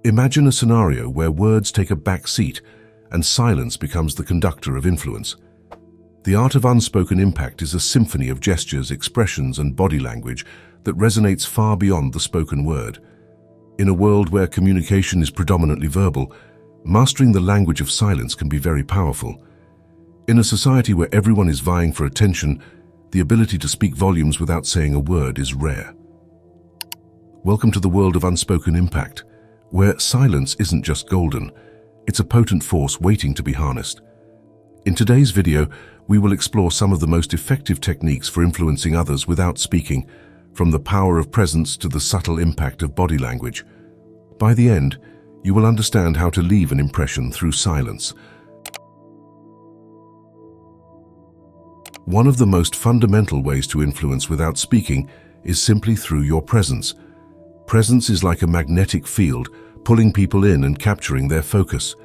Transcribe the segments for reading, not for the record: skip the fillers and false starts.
Imagine a scenario where words take a back seat and silence becomes the conductor of influence. The Art of Unspoken Impact is a symphony of gestures, expressions, and body language that resonates far beyond the spoken word. In a world where communication is predominantly verbal, mastering the language of silence can be very powerful. In a society where everyone is vying for attention, the ability to speak volumes without saying a word is rare. Welcome to the world of unspoken impact, where silence isn't just golden, it's a potent force waiting to be harnessed. In today's video, we will explore some of the most effective techniques for influencing others without speaking, from the power of presence to the subtle impact of body language. By the end, you will understand how to leave an impression through silence. One of the most fundamental ways to influence without speaking is simply through your presence. Presence is like a magnetic field, pulling people in and capturing their focus.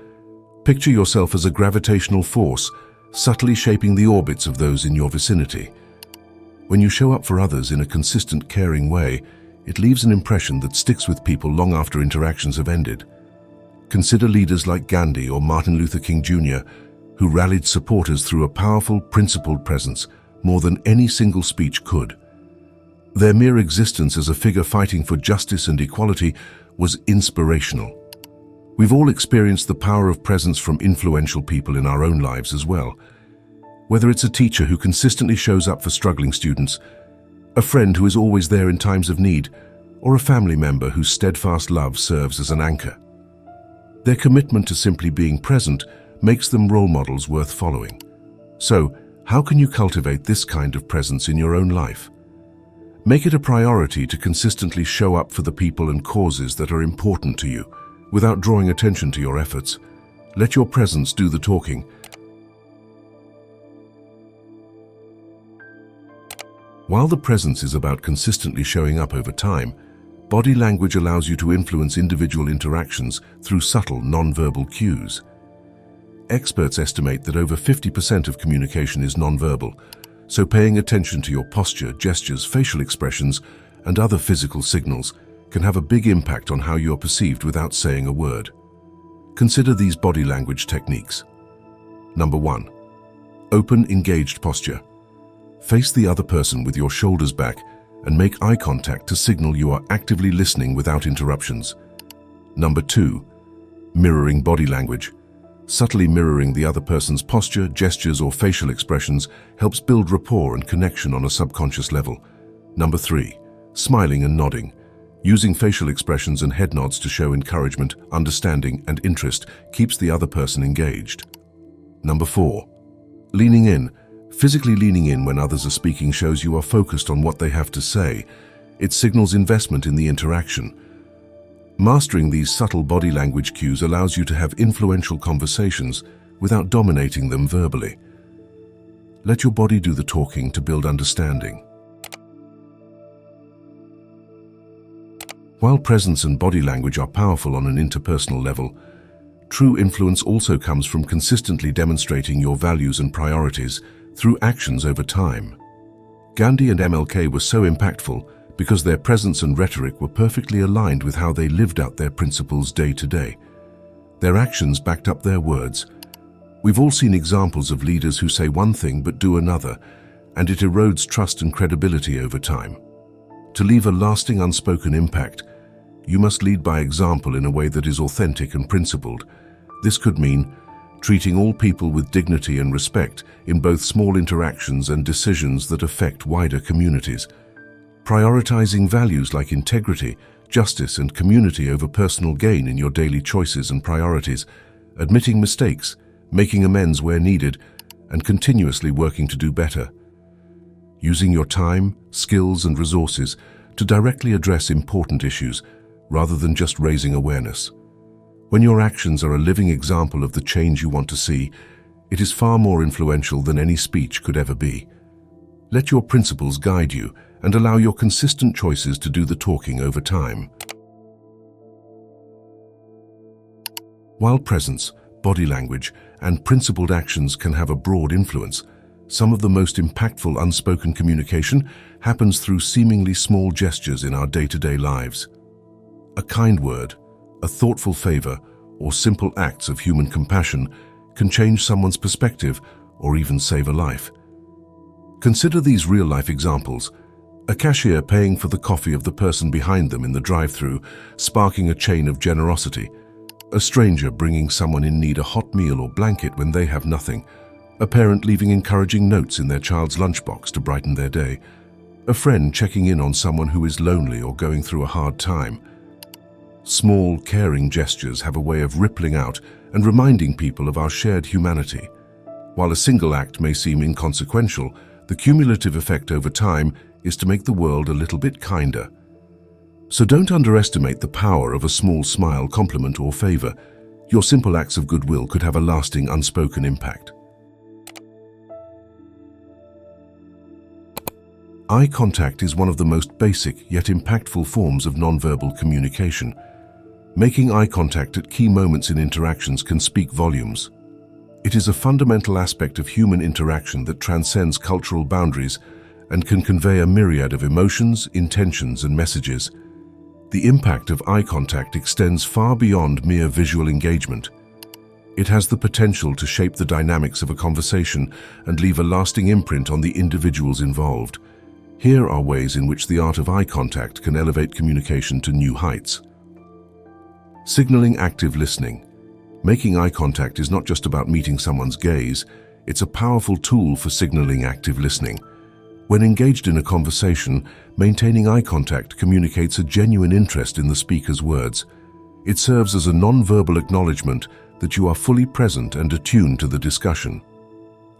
Picture yourself as a gravitational force, subtly shaping the orbits of those in your vicinity. When you show up for others in a consistent, caring way, it leaves an impression that sticks with people long after interactions have ended. Consider leaders like Gandhi or Martin Luther King Jr., who rallied supporters through a powerful, principled presence more than any single speech could. Their mere existence as a figure fighting for justice and equality was inspirational. We've all experienced the power of presence from influential people in our own lives as well. Whether it's a teacher who consistently shows up for struggling students, a friend who is always there in times of need, or a family member whose steadfast love serves as an anchor. Their commitment to simply being present makes them role models worth following. So, how can you cultivate this kind of presence in your own life? Make it a priority to consistently show up for the people and causes that are important to you, without drawing attention to your efforts. Let your presence do the talking. While the presence is about consistently showing up over time, body language allows you to influence individual interactions through subtle nonverbal cues. Experts estimate that over 50% of communication is nonverbal, so paying attention to your posture, gestures, facial expressions, and other physical signals can have a big impact on how you are perceived without saying a word. Consider these body language techniques. Number 1. Open, engaged posture. Face the other person with your shoulders back and make eye contact to signal you are actively listening without interruptions. Number 2. Mirroring body language. Subtly mirroring the other person's posture, gestures, or facial expressions helps build rapport and connection on a subconscious level. Number 3. Smiling and nodding. Using facial expressions and head nods to show encouragement, understanding, and interest keeps the other person engaged. Number 4. Leaning in. Physically leaning in when others are speaking shows you are focused on what they have to say. It signals investment in the interaction. Mastering these subtle body language cues allows you to have influential conversations without dominating them verbally. Let your body do the talking to build understanding. While presence and body language are powerful on an interpersonal level, true influence also comes from consistently demonstrating your values and priorities through actions over time. Gandhi and MLK were so impactful because their presence and rhetoric were perfectly aligned with how they lived out their principles day to day. Their actions backed up their words. We've all seen examples of leaders who say one thing but do another, and it erodes trust and credibility over time. To leave a lasting unspoken impact, you must lead by example in a way that is authentic and principled. This could mean treating all people with dignity and respect in both small interactions and decisions that affect wider communities. Prioritizing values like integrity, justice, and community over personal gain in your daily choices and priorities. Admitting mistakes, making amends where needed, and continuously working to do better. Using your time, skills, and resources to directly address important issues rather than just raising awareness. When your actions are a living example of the change you want to see, it is far more influential than any speech could ever be. Let your principles guide you and allow your consistent choices to do the talking over time. While presence, body language, and principled actions can have a broad influence, some of the most impactful unspoken communication happens through seemingly small gestures in our day-to-day lives. A kind word, a thoughtful favor, or simple acts of human compassion can change someone's perspective or even save a life. Consider these real-life examples. A cashier paying for the coffee of the person behind them in the drive-thru, sparking a chain of generosity. A stranger bringing someone in need a hot meal or blanket when they have nothing. A parent leaving encouraging notes in their child's lunchbox to brighten their day. A friend checking in on someone who is lonely or going through a hard time. Small, caring gestures have a way of rippling out and reminding people of our shared humanity. While a single act may seem inconsequential, the cumulative effect over time is to make the world a little bit kinder. So don't underestimate the power of a small smile, compliment, or favor. Your simple acts of goodwill could have a lasting, unspoken impact. Eye contact is one of the most basic yet impactful forms of nonverbal communication. Making eye contact at key moments in interactions can speak volumes. It is a fundamental aspect of human interaction that transcends cultural boundaries and can convey a myriad of emotions, intentions, and messages. The impact of eye contact extends far beyond mere visual engagement. It has the potential to shape the dynamics of a conversation and leave a lasting imprint on the individuals involved. Here are ways in which the art of eye contact can elevate communication to new heights. Signaling active listening. Making eye contact is not just about meeting someone's gaze, it's a powerful tool for signaling active listening. When engaged in a conversation, maintaining eye contact communicates a genuine interest in the speaker's words. It serves as a non-verbal acknowledgement that you are fully present and attuned to the discussion.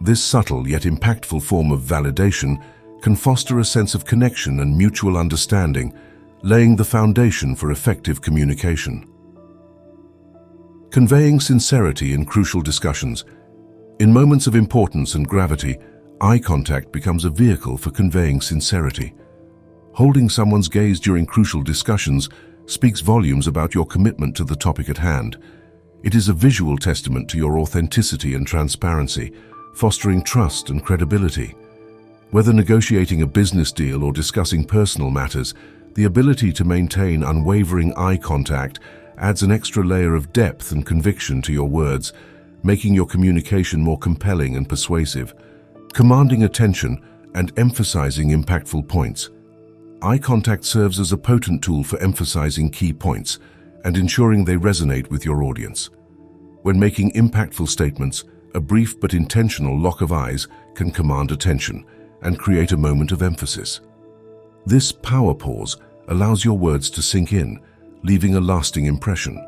This subtle yet impactful form of validation can foster a sense of connection and mutual understanding, laying the foundation for effective communication. Conveying sincerity in crucial discussions. In moments of importance and gravity, eye contact becomes a vehicle for conveying sincerity. Holding someone's gaze during crucial discussions speaks volumes about your commitment to the topic at hand. It is a visual testament to your authenticity and transparency, fostering trust and credibility. Whether negotiating a business deal or discussing personal matters, the ability to maintain unwavering eye contact adds an extra layer of depth and conviction to your words, making your communication more compelling and persuasive. Commanding attention and emphasizing impactful points. Eye contact serves as a potent tool for emphasizing key points and ensuring they resonate with your audience. When making impactful statements, a brief but intentional lock of eyes can command attention and create a moment of emphasis. This power pause allows your words to sink in, leaving a lasting impression.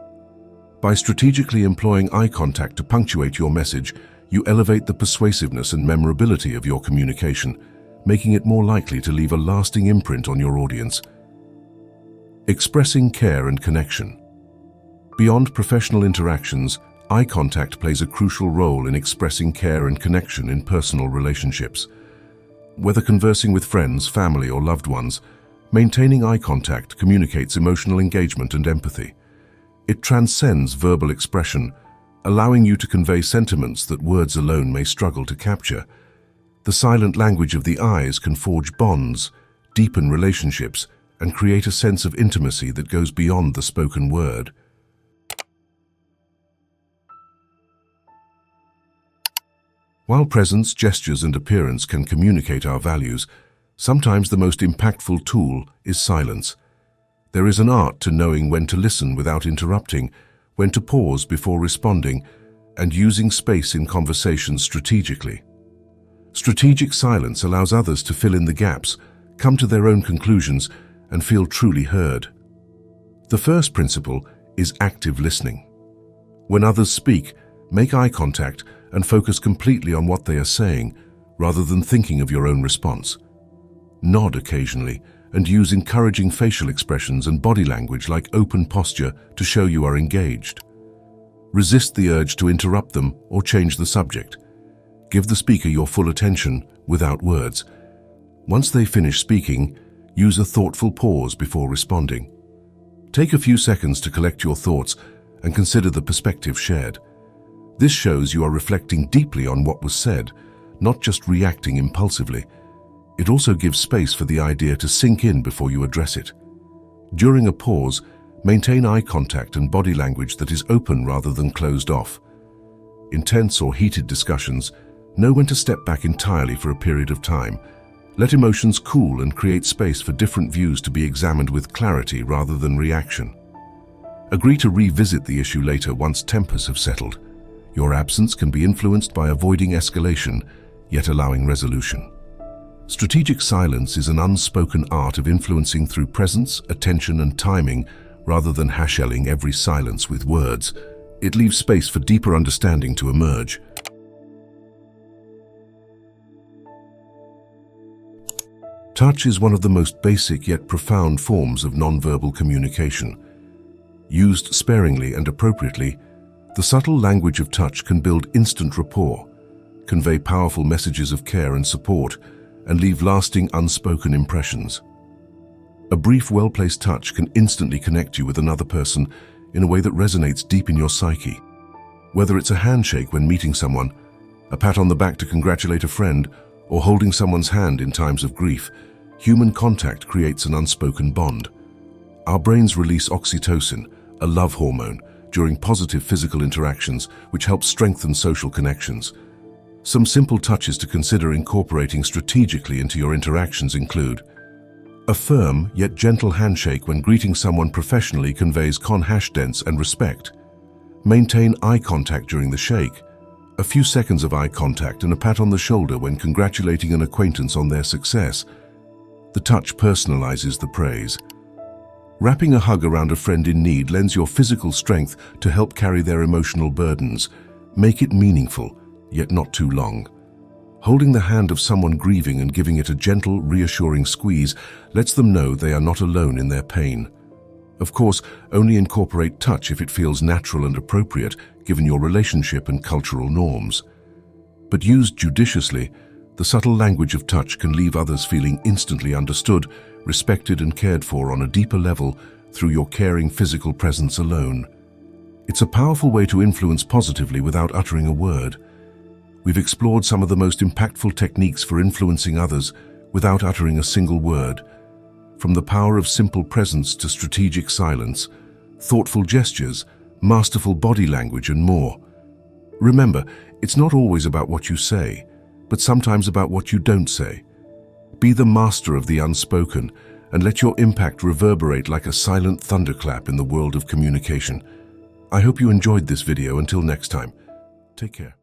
By strategically employing eye contact to punctuate your message, you elevate the persuasiveness and memorability of your communication, making it more likely to leave a lasting imprint on your audience. Expressing care and connection. Beyond professional interactions, eye contact plays a crucial role in expressing care and connection in personal relationships. Whether conversing with friends, family, or loved ones, maintaining eye contact communicates emotional engagement and empathy. It transcends verbal expression, allowing you to convey sentiments that words alone may struggle to capture. The silent language of the eyes can forge bonds, deepen relationships, and create a sense of intimacy that goes beyond the spoken word. While presence, gestures, and appearance can communicate our values, sometimes the most impactful tool is silence. There is an art to knowing when to listen without interrupting, when to pause before responding, and using space in conversations strategically. Strategic silence allows others to fill in the gaps, come to their own conclusions, and feel truly heard. The first principle is active listening. When others speak, make eye contact and focus completely on what they are saying, rather than thinking of your own response. Nod occasionally, and use encouraging facial expressions and body language like open posture to show you are engaged. Resist the urge to interrupt them or change the subject. Give the speaker your full attention without words. Once they finish speaking, use a thoughtful pause before responding. Take a few seconds to collect your thoughts and consider the perspective shared. This shows you are reflecting deeply on what was said, not just reacting impulsively. It also gives space for the idea to sink in before you address it. During a pause, Maintain eye contact and body language that is open rather than closed off. In tense or heated discussions, know when to step back entirely for a period of time. Let emotions cool and create space for different views to be examined with clarity rather than reaction. Agree to revisit the issue later once tempers have settled. Your absence can be influenced by avoiding escalation, yet allowing resolution. Strategic silence is an unspoken art of influencing through presence, attention, and timing, rather than hash-elling every silence with words. It leaves space for deeper understanding to emerge. Touch is one of the most basic yet profound forms of nonverbal communication. Used sparingly and appropriately, the subtle language of touch can build instant rapport, convey powerful messages of care and support, and leave lasting unspoken impressions. A brief, well-placed touch can instantly connect you with another person in a way that resonates deep in your psyche. Whether it's a handshake when meeting someone, a pat on the back to congratulate a friend, or holding someone's hand in times of grief, human contact creates an unspoken bond. Our brains release oxytocin, a love hormone, during positive physical interactions, which helps strengthen social connections. Some simple touches to consider incorporating strategically into your interactions include: a firm yet gentle handshake when greeting someone professionally conveys confidence and respect. Maintain eye contact during the shake. A few seconds of eye contact and a pat on the shoulder when congratulating an acquaintance on their success. The touch personalizes the praise. Wrapping a hug around a friend in need lends your physical strength to help carry their emotional burdens. Make it meaningful, yet not too long. Holding the hand of someone grieving and giving it a gentle, reassuring squeeze lets them know they are not alone in their pain. Of course, only incorporate touch if it feels natural and appropriate, given your relationship and cultural norms. But used judiciously, the subtle language of touch can leave others feeling instantly understood, respected, and cared for on a deeper level through your caring physical presence alone. It's a powerful way to influence positively without uttering a word. We've explored some of the most impactful techniques for influencing others without uttering a single word. From the power of simple presence to strategic silence, thoughtful gestures, masterful body language, and more. Remember, it's not always about what you say, but sometimes about what you don't say. Be the master of the unspoken and let your impact reverberate like a silent thunderclap in the world of communication. I hope you enjoyed this video. Until next time, take care.